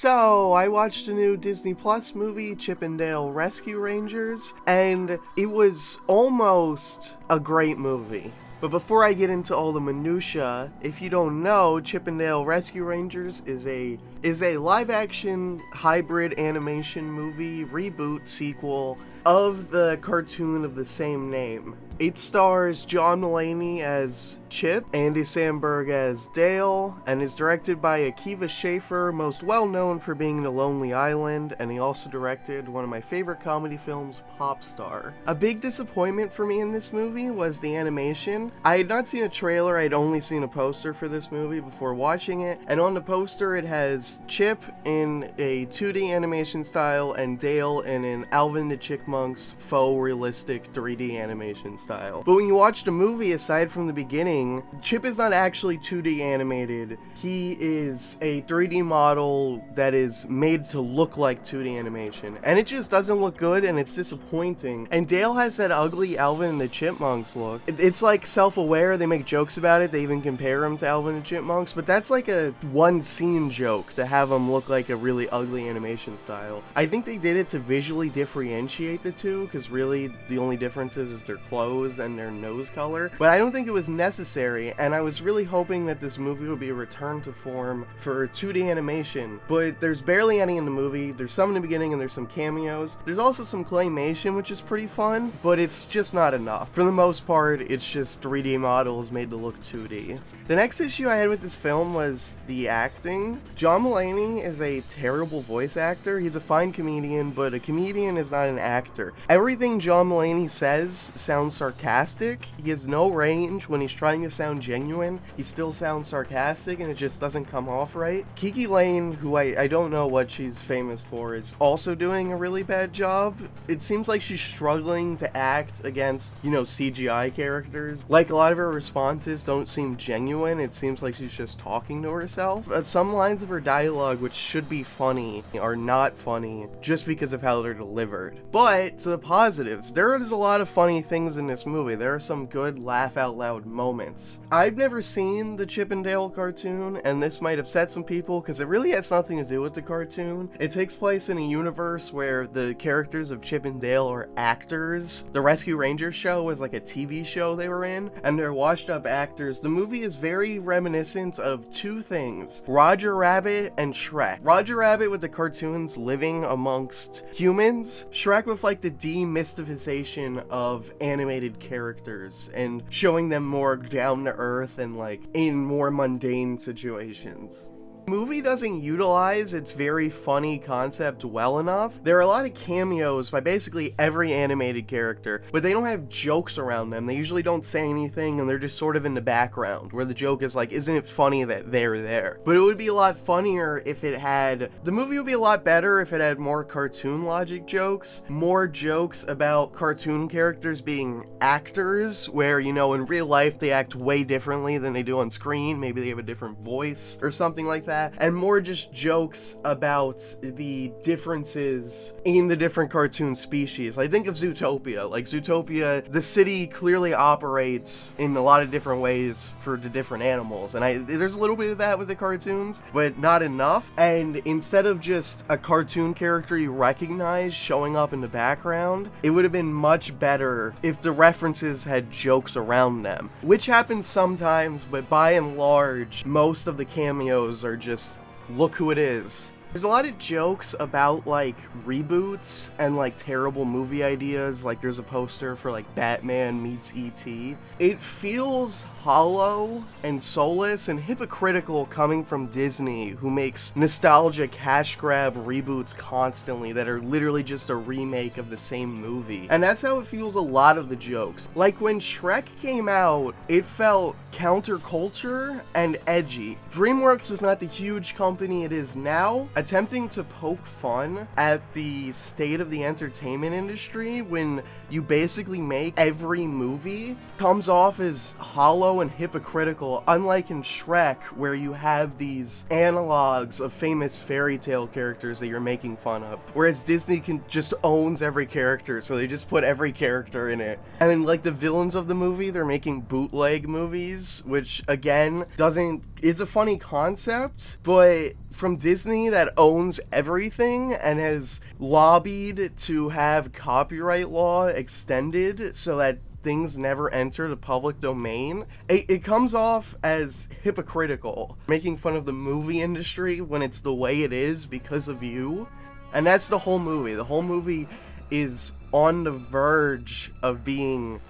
So, I watched a new Disney Plus movie, Chip 'n Dale Rescue Rangers, and it was almost a great movie. But before I get into all the minutia, if you don't know, Chip 'n Dale Rescue Rangers is a live-action hybrid animation movie reboot sequel of the cartoon of the same name. It stars John Mulaney as Chip, Andy Samberg as Dale, and is directed by Akiva Schaffer, most well known for being in The Lonely Island, and he also directed one of my favorite comedy films, Popstar. A big disappointment for me in this movie was the animation. I had not seen a trailer, I'd only seen a poster for this movie before watching it, and on the poster it has Chip in a 2D animation style and Dale in an Alvin the Chipmunk's faux realistic 3D animation style. But when you watch the movie, aside from the beginning, Chip is not actually 2D animated. He is a 3D model that is made to look like 2D animation. And it just doesn't look good, and it's disappointing. And Dale has that ugly Alvin and the Chipmunks look. It's like self-aware, they make jokes about it, they even compare him to Alvin and the Chipmunks, but that's like a one-scene joke to have him look like a really ugly animation style. I think they did it to visually differentiate the two, because really the only difference is their clothes and their nose color, but I don't think it was necessary, and I was really hoping that this movie would be a return to form for 2D animation, but there's barely any in the movie. There's some in the beginning and there's some cameos. There's also some claymation, which is pretty fun, but it's just not enough. For the most part, it's just 3D models made to look 2D. The next issue I had with this film was the acting. John Mulaney is a terrible voice actor. He's a fine comedian, but a comedian is not an actor. Everything John Mulaney says sounds sarcastic. He has no range. When he's trying to sound genuine, he still sounds sarcastic, and it just doesn't come off right. Kiki Layne, who I don't know what she's famous for, is also doing a really bad job. It seems like she's struggling to act against, CGI characters. Like, a lot of her responses don't seem genuine. It seems like she's just talking to herself. Some lines of her dialogue, which should be funny, are not funny just because of how they're delivered. But to the positives, there is a lot of funny things in this movie. There are some good laugh out loud moments. I've never seen the Chip 'n Dale cartoon, and this might upset some people because it really has nothing to do with the cartoon. It takes place in a universe where the characters of Chip and Dale are actors. The Rescue Rangers show is like a TV show they were in, and they're washed up actors. The movie is very reminiscent of two things: Roger Rabbit and Shrek. Roger Rabbit with the cartoons living amongst humans, Shrek with like the demystification of animated characters and showing them more down to earth and like in more mundane situations. The movie doesn't utilize its very funny concept well enough. There are a lot of cameos by basically every animated character, but they don't have jokes around them. They usually don't say anything, and they're just sort of in the background, where the joke is like, isn't it funny that they're there? But it would be a lot funnier if it had... The movie would be a lot better if it had more cartoon logic jokes, more jokes about cartoon characters being actors, where, in real life they act way differently than they do on screen. Maybe they have a different voice or something like that. And more just jokes about the differences in the different cartoon species. I think of Zootopia. Like Zootopia, the city clearly operates in a lot of different ways for the different animals, and there's a little bit of that with the cartoons, but not enough. And instead of just a cartoon character you recognize showing up in the background, it would have been much better if the references had jokes around them, which happens sometimes, but by and large, most of the cameos are just, look who it is. There's a lot of jokes about, like, reboots and, like, terrible movie ideas. Like, there's a poster for, like, Batman meets E.T. It feels hollow and soulless and hypocritical coming from Disney, who makes nostalgia cash grab reboots constantly that are literally just a remake of the same movie. And that's how it feels a lot of the jokes. Like, when Shrek came out, it felt counterculture and edgy. DreamWorks was not the huge company it is now, attempting to poke fun at the state of the entertainment industry when you basically make every movie comes off as hollow and hypocritical, unlike in Shrek, where you have these analogs of famous fairy tale characters that you're making fun of, whereas Disney just owns every character, so they just put every character in it. And then, like, the villains of the movie, they're making bootleg movies, which again doesn't is a funny concept, but from Disney that owns everything and has lobbied to have copyright law extended so that things never enter the public domain, it comes off as hypocritical, making fun of the movie industry when it's the way it is because of you. And that's the whole movie. The whole movie is on the verge of being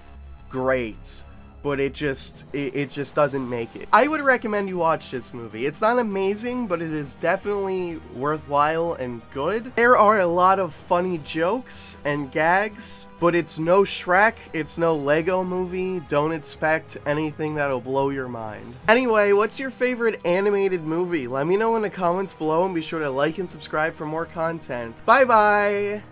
great, but it just doesn't make it. I would recommend you watch this movie. It's not amazing, but it is definitely worthwhile and good. There are a lot of funny jokes and gags, but it's no Shrek, it's no Lego movie. Don't expect anything that'll blow your mind. Anyway, what's your favorite animated movie? Let me know in the comments below, and be sure to like and subscribe for more content. Bye bye!